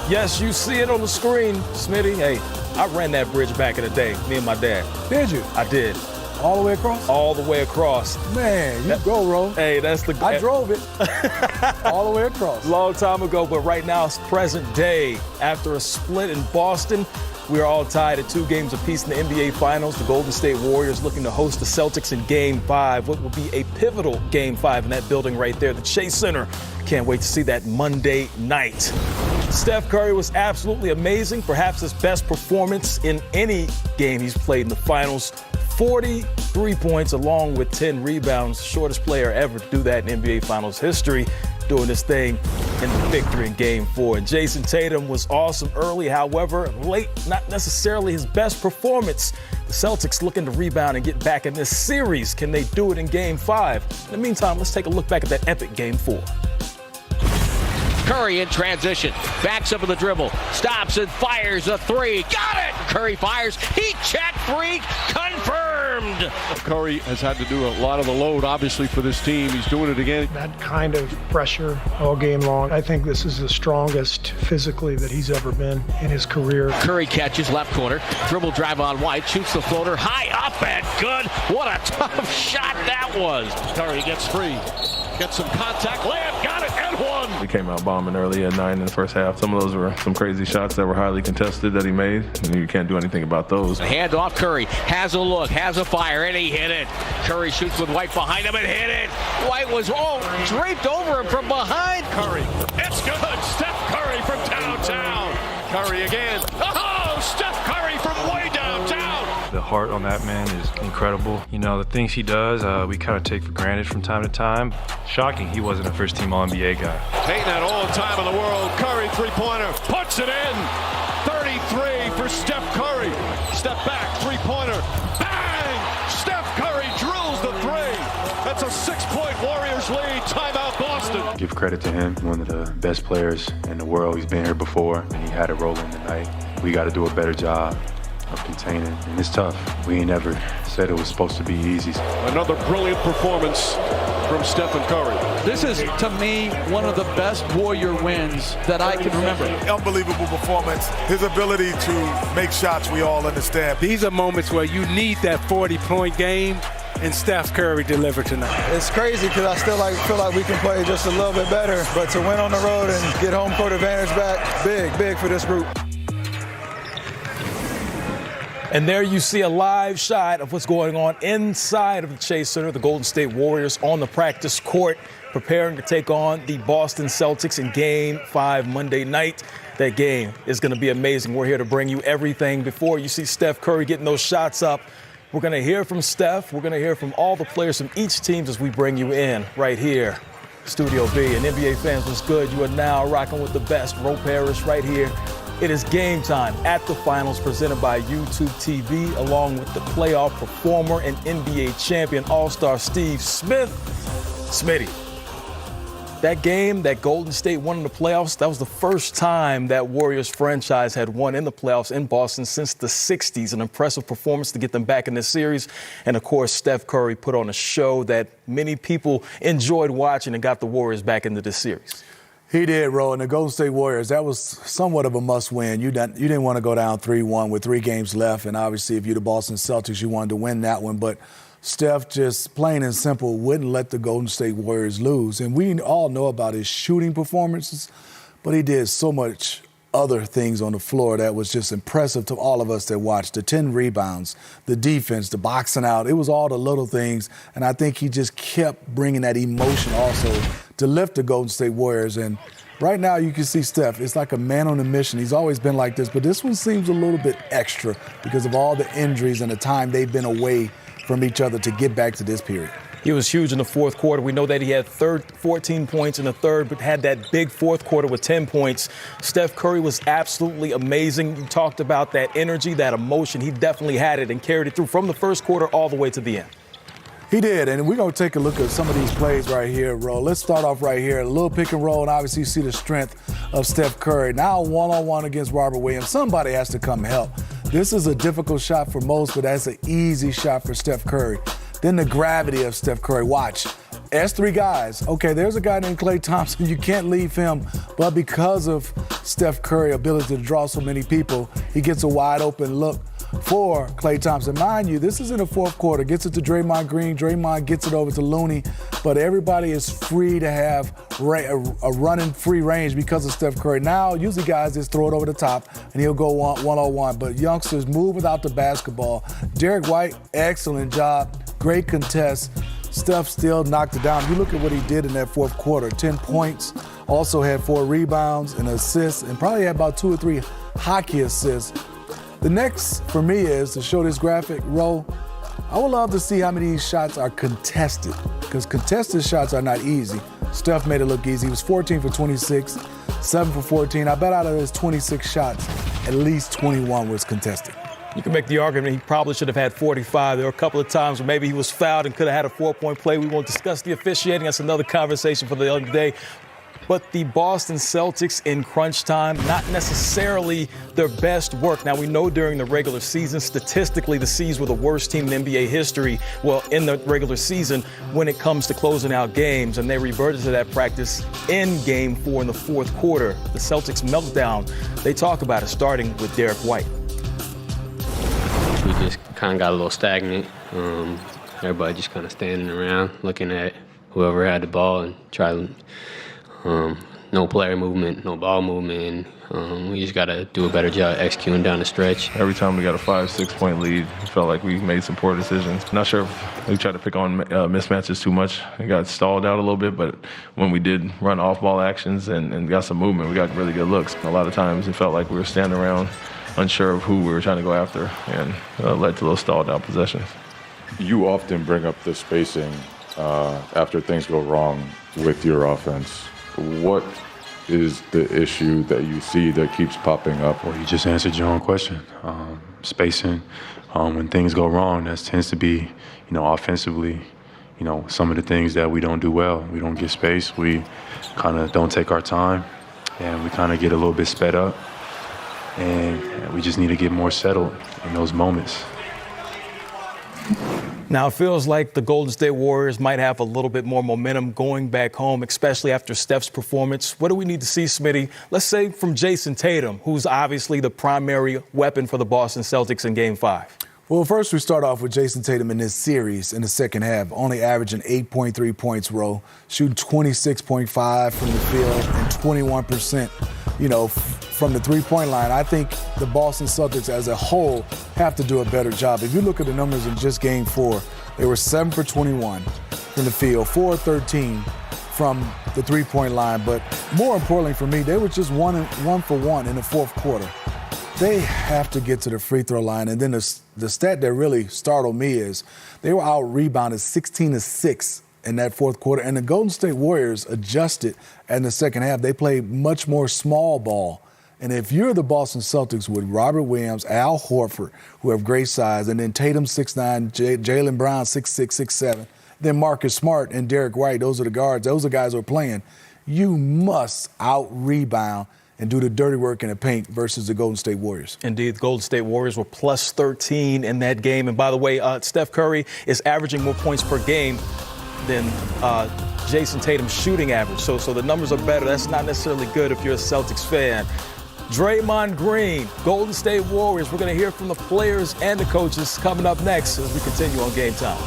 Yes, you see it on the screen, Smitty. Hey, I ran that bridge back in the day, me and my dad. Did you? I did. All the way across? All the way across. Man, you go, Ro. Hey, that's the... I drove it all the way across. Long time ago, but right now it's present day. After a split in Boston, we are all tied at 2 games apiece in the NBA Finals. The Golden State Warriors looking to host the Celtics in Game 5. What will be a pivotal Game 5 in that building right there, the Chase Center. Can't wait to see that Monday night. Steph Curry was absolutely amazing, perhaps his best performance in any game he's played in the finals. 43 points along with 10 rebounds, shortest player ever to do that in NBA Finals history, doing this thing in the victory in Game 4. And Jason Tatum was awesome early, however, late, not necessarily his best performance. The Celtics looking to rebound and get back in this series. Can they do it in Game 5? In the meantime, let's take a look back at that epic Game 4. Curry in transition, backs up with the dribble, stops and fires a 3. Got it! Curry fires, heat check 3, confirmed! Curry has had to do a lot of the load, obviously, for this team. He's doing it again. That kind of pressure all game long. I think this is the strongest physically that he's ever been in his career. Curry catches left corner, dribble drive on White, shoots the floater, high up and good. What a tough shot that was. Curry gets free, gets some contact, layup, got it, and one. He came out bombing early at 9 in the first half. Some of those were some crazy shots that were highly contested that he made, and you can't do anything about those. Hand off Curry, has a look, has a fire, and he hit it. Curry shoots with White behind him and hit it. White was draped over him from behind. Curry, it's good. Steph Curry from downtown. Curry again. Oh, Steph Curry from way downtown. The heart on that man is incredible. You know, the things he does, we kind of take for granted from time to time. Shocking he wasn't a first-team All-NBA guy. Taking that all the time in the world. Curry three-pointer, puts it in. 33 for Steph Curry. Step back, three-pointer. Bang! Steph Curry drills the 3. That's a 6-point Warriors lead. Timeout Boston. Give credit to him, one of the best players in the world. He's been here before, and he had it rolling tonight. We got to do a better job of containing, and it's tough. We ain't never said it was supposed to be easy. Another brilliant performance from Stephen Curry. This is, to me, one of the best Warrior wins that I can remember. Unbelievable performance. His ability to make shots, we all understand. These are moments where you need that 40-point game, and Steph Curry delivered tonight. It's crazy because I still feel like we can play just a little bit better, but to win on the road and get home court advantage back, big for this group. And there you see a live shot of what's going on inside of the Chase Center. The Golden State Warriors on the practice court preparing to take on the Boston Celtics in Game 5 Monday night. That game is going to be amazing. We're here to bring you everything. Before you see Steph Curry getting those shots up, we're going to hear from Steph. We're going to hear from all the players from each team as we bring you in right here. Studio B. And NBA fans, what's good? You are now rocking with the best. Ro Parrish right here. It is game time at the finals presented by YouTube TV, along with the playoff performer and NBA champion All-Star Steve Smith. Smitty, that game that Golden State won in the playoffs, that was the first time that Warriors franchise had won in the playoffs in Boston since the 60s. An impressive performance to get them back in this series. And, of course, Steph Curry put on a show that many people enjoyed watching and got the Warriors back into this series. He did, Ro, and the Golden State Warriors, that was somewhat of a must-win. You didn't want to go down 3-1 with 3 games left, and obviously if you're the Boston Celtics, you wanted to win that one. But Steph just plain and simple wouldn't let the Golden State Warriors lose. And we all know about his shooting performances, but he did so much other things on the floor that was just impressive to all of us that watched. The 10 rebounds, the defense, the boxing out. It was all the little things, and I think he just kept bringing that emotion also to lift the Golden State Warriors. And right now you can see Steph. It's like a man on a mission. He's always been like this, but this one seems a little bit extra because of all the injuries and the time they've been away from each other to get back to this period. He was huge in the fourth quarter. We know that he had 14 points in the third, but had that big fourth quarter with 10 points. Steph Curry was absolutely amazing. You talked about that energy, that emotion. He definitely had it and carried it through from the first quarter all the way to the end. He did, and we're going to take a look at some of these plays right here, Ro. Let's start off right here. A little pick and roll, and obviously you see the strength of Steph Curry. Now one-on-one against Robert Williams. Somebody has to come help. This is a difficult shot for most, but that's an easy shot for Steph Curry. Then the gravity of Steph Curry. Watch. as three guys, okay, there's a guy named Klay Thompson. You can't leave him. But because of Steph Curry's ability to draw so many people, he gets a wide open look for Klay Thompson. Mind you, this is in the fourth quarter. Gets it to Draymond Green. Draymond gets it over to Looney. But everybody is free to have a running free range because of Steph Curry. Now, usually guys just throw it over the top, and he'll go one-on-one. But youngsters move without the basketball. Derek White, excellent job. Great contest. Steph still knocked it down. You look at what he did in that fourth quarter. 10 points, also had 4 rebounds and assists, and probably had about 2 or 3 hockey assists. The next for me is to show this graphic row. I would love to see how many of these shots are contested, because contested shots are not easy. Steph made it look easy. He was 14 for 26, 7 for 14. I bet out of his 26 shots, at least 21 was contested. You can make the argument he probably should have had 45. There were a couple of times where maybe he was fouled and could have had a 4-point play. We won't discuss the officiating. That's another conversation for the other day. But the Boston Celtics in crunch time, not necessarily their best work. Now, we know during the regular season, statistically, the C's were the worst team in NBA history, well, in the regular season, when it comes to closing out games. And they reverted to that practice in Game 4 in the fourth quarter. The Celtics meltdown, they talk about it, starting with Derek White. We just kind of got a little stagnant. Everybody just kind of standing around, looking at whoever had the ball and trying. No player movement, no ball movement. We just got to do a better job executing down the stretch. Every time we got a 5-6 point lead, it felt like we made some poor decisions. Not sure if we tried to pick on mismatches too much. It got stalled out a little bit, but when we did run off-ball actions and got some movement, we got really good looks. A lot of times it felt like we were standing around unsure of who we were trying to go after, and led to those stalled out possessions. You often bring up the spacing after things go wrong with your offense. What is the issue that you see that keeps popping up? Well, you just answered your own question. Spacing, when things go wrong, that tends to be, offensively, some of the things that we don't do well. We don't get space. We kind of don't take our time, and we kind of get a little bit sped up. And we just need to get more settled in those moments. Now, it feels like the Golden State Warriors might have a little bit more momentum going back home, especially after Steph's performance. What do we need to see, Smitty? Let's say from Jason Tatum, who's obviously the primary weapon for the Boston Celtics in Game 5. Well, first we start off with Jason Tatum in this series in the second half, only averaging 8.3 points, shooting 26.5 from the field and 21%, from the three-point line. I think the Boston Celtics as a whole have to do a better job. If you look at the numbers in just Game 4, they were 7 for 21 from the field, 4 for 13 from the three-point line. But more importantly for me, they were just 1 for 1 in the fourth quarter. They have to get to the free throw line. And then the stat that really startled me is they were out-rebounded 16-6 in that fourth quarter. And the Golden State Warriors adjusted in the second half. They played much more small ball. And if you're the Boston Celtics with Robert Williams, Al Horford, who have great size, and then Tatum 6'9", Jaylen Brown 6'6", 6'7", then Marcus Smart and Derek White, those are the guards, those are guys who are playing, you must out-rebound and do the dirty work in the paint versus the Golden State Warriors. Indeed, the Golden State Warriors were plus 13 in that game. And by the way, Steph Curry is averaging more points per game than Jason Tatum's shooting average. So the numbers are better. That's not necessarily good if you're a Celtics fan. Draymond Green, Golden State Warriors. We're going to hear from the players and the coaches coming up next as we continue on Game Time.